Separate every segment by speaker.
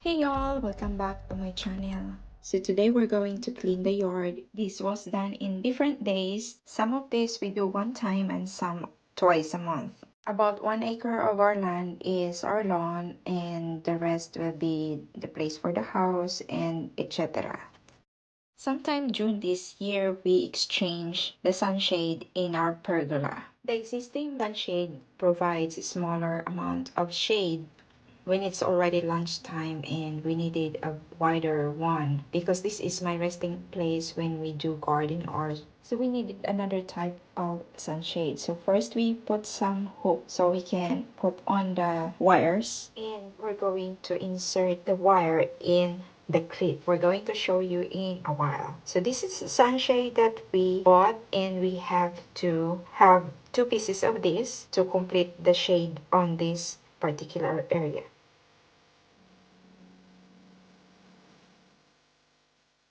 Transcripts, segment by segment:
Speaker 1: Hey y'all, welcome back to my channel. So today we're going to clean the yard. This was done in different days. Some of this we do one time and some twice a month. About 1 acre of our land is our lawn and the rest will be the place for the house and etc. Sometime June this year, we exchanged the sunshade in our pergola. The existing sunshade provides a smaller amount of shade when it's already lunchtime and we needed a wider one because this is my resting place when we do garden or so we needed another type of sunshade. So first we put some hook so we can put on the wires and we're going to insert the wire in the clip. We're going to show you in a while. So this is the sunshade that we bought and we have to have two pieces of this to complete the shade on this particular area.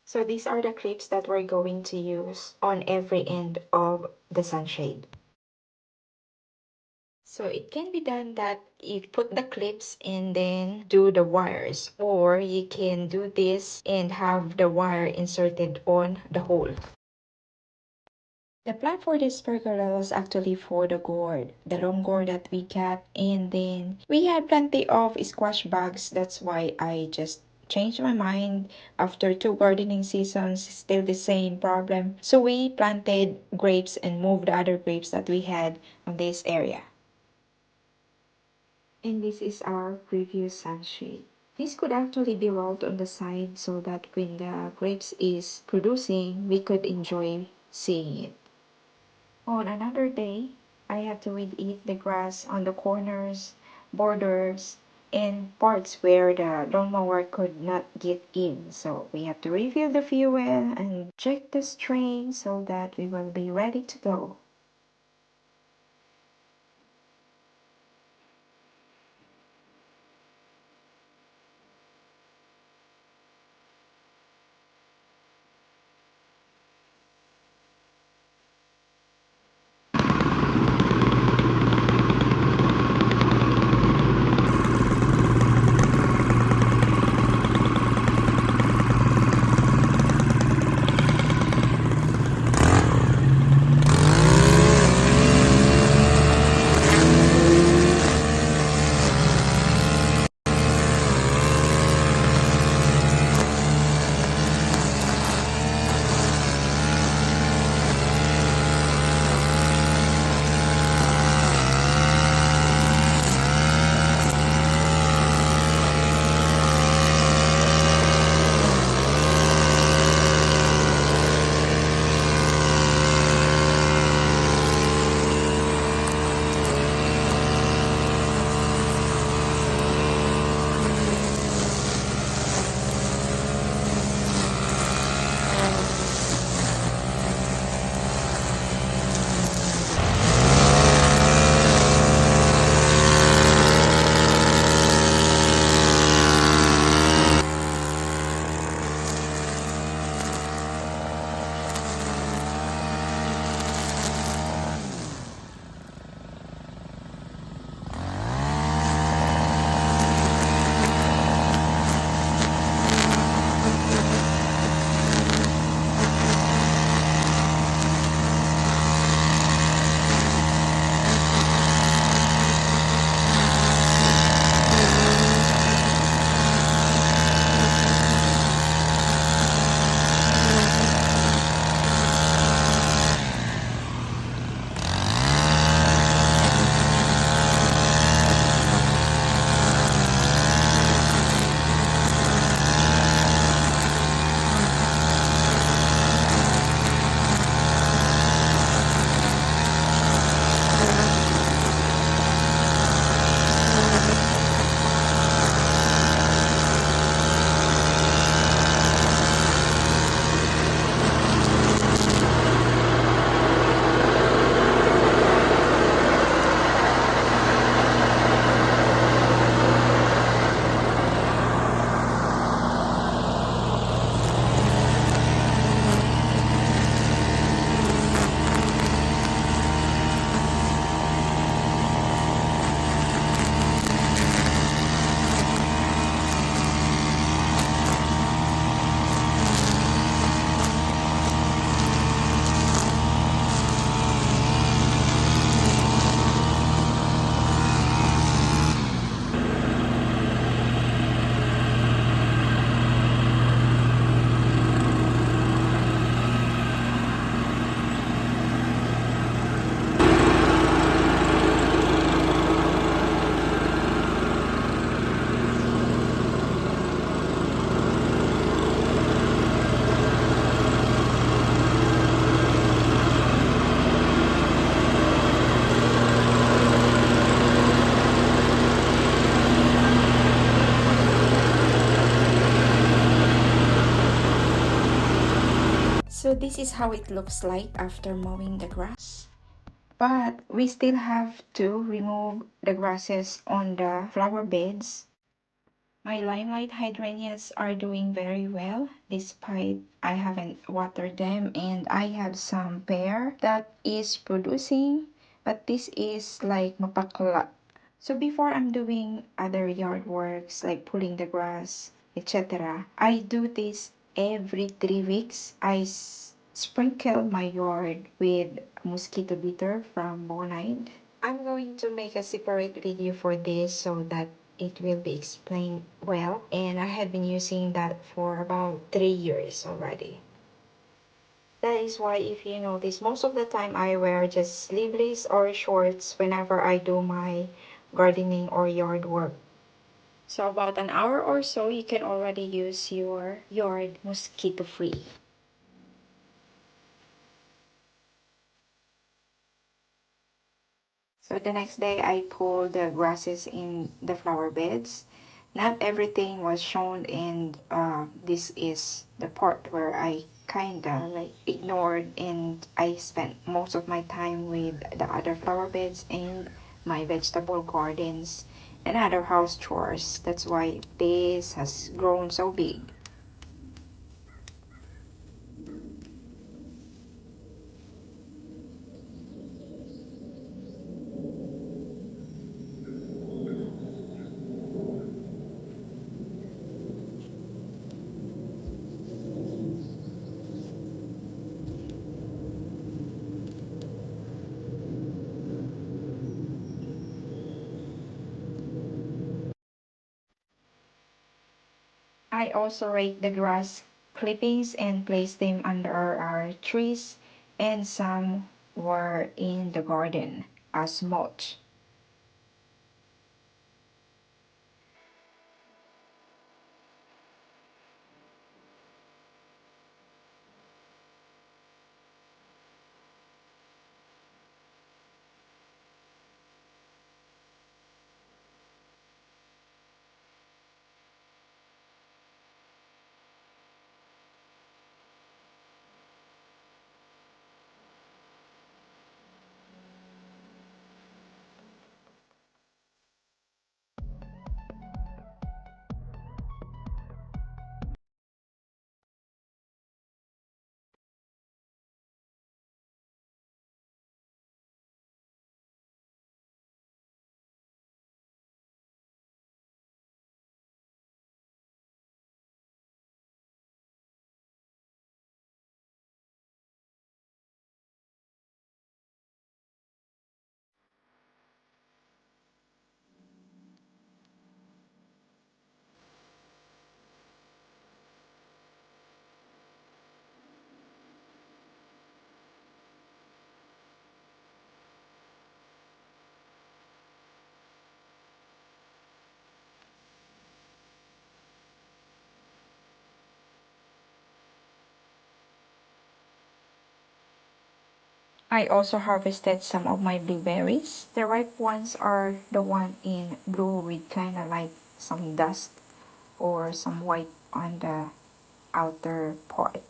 Speaker 1: So these are the clips that we're going to use on every end of the sunshade. So it can be done that you put the clips and then do the wires, or you can do this and have the wire inserted on the hole. The plan for this pergola was actually for the gourd, the long gourd that we got, and then we had plenty of squash bugs. That's why I just changed my mind. After two gardening seasons, still the same problem. So we planted grapes and moved the other grapes that we had on this area. And this is our previous sunshade. This could actually be rolled on the side so that when the grapes is producing, we could enjoy seeing it. On another day, I had to weed eat the grass on the corners, borders, and parts where the lawnmower could not get in. So we have to refill the fuel and check the strain so that we will be ready to go. So this is how it looks like after mowing the grass. But we still have to remove the grasses on the flower beds. My limelight hydrangeas are doing very well despite I haven't watered them, and I have some pear that is producing, but this is like mapakla. So before I'm doing other yard works like pulling the grass, etc., I do this every 3 weeks. I sprinkle my yard with mosquito beater from Bonide. I'm going to make a separate video for this so that it will be explained well, and I have been using that for about 3 years already. That is why, if you notice, most of the time I wear just sleeveless or shorts whenever I do my gardening or yard work. So about an hour or so, you can already use your yard mosquito free. So the next day I pulled the grasses in the flower beds. Not everything was shown, and this is the part where I kinda like ignored, and I spent most of my time with the other flower beds and my vegetable gardens and other house chores. That's why this has grown so big. I also rake the grass clippings and place them under our trees, and some were in the garden as mulch. I also harvested some of my blueberries. The ripe ones are the one in blue with kind of like some dust or some white on the outer part.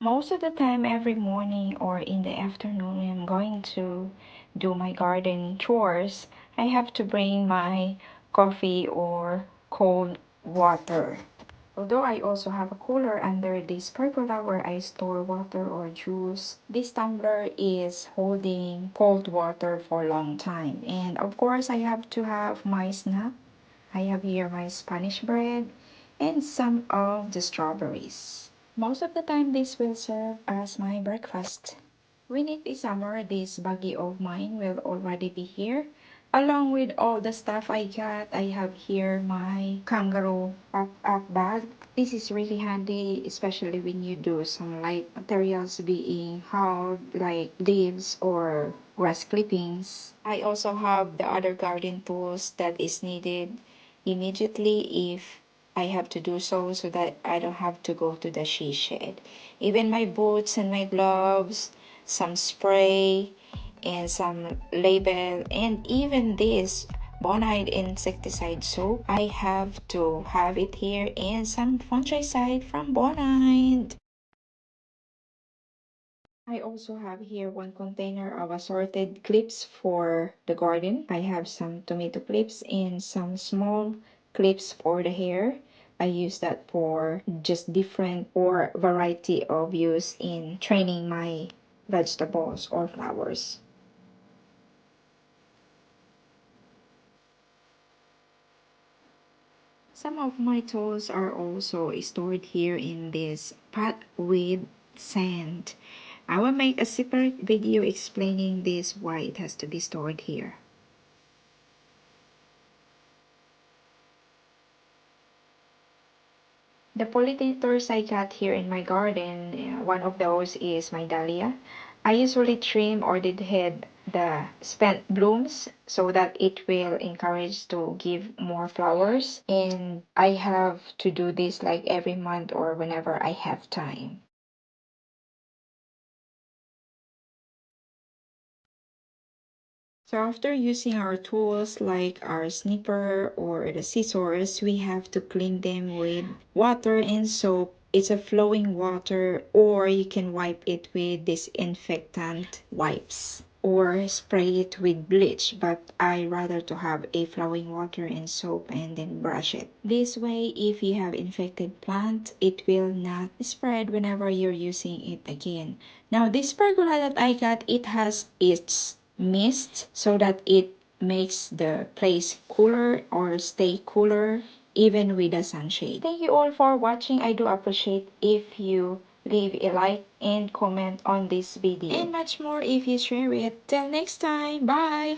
Speaker 1: Most of the time, every morning or in the afternoon, when I'm going to do my garden chores, I have to bring my coffee or cold water. Although I also have a cooler under this pergola where I store water or juice, this tumbler is holding cold water for a long time. And of course, I have to have my snack. I have here my Spanish bread and some of the strawberries. Most of the time, this will serve as my breakfast. When it is summer, this buggy of mine will already be here. Along with all the stuff I got, I have here my kangaroo backpack bag. This is really handy, especially when you do some light materials being hauled, like leaves or grass clippings. I also have the other garden tools that is needed immediately if I have to do so that I don't have to go to the she shed. Even my boots and my gloves, some spray, and some label, and even this bonide insecticide soap. I have to have it here, and some fungicide from bonide. I also have here one container of assorted clips for the garden. I have some tomato clips and some small clips for the hair. I use that for just different or variety of use in training my vegetables or flowers. Some of my tools are also stored here in this pot with sand. I will make a separate video explaining this, why it has to be stored here. The pollinators I got here in my garden, one of those is my dahlia. I usually trim or deadhead the spent blooms so that it will encourage to give more flowers. And I have to do this like every month or whenever I have time. So after using our tools like our snipper or the scissors, we have to clean them with water and soap. It's a flowing water, or you can wipe it with disinfectant wipes or spray it with bleach, but I rather to have a flowing water and soap and then brush it. This way, if you have infected plant, it will not spread whenever you're using it again. Now this pergola that I got, it has its mist so that it makes the place cooler or stay cooler even with the sunshade. Thank you all for watching. I do appreciate if you leave a like and comment on this video, and much more if you share it. Till next time, bye.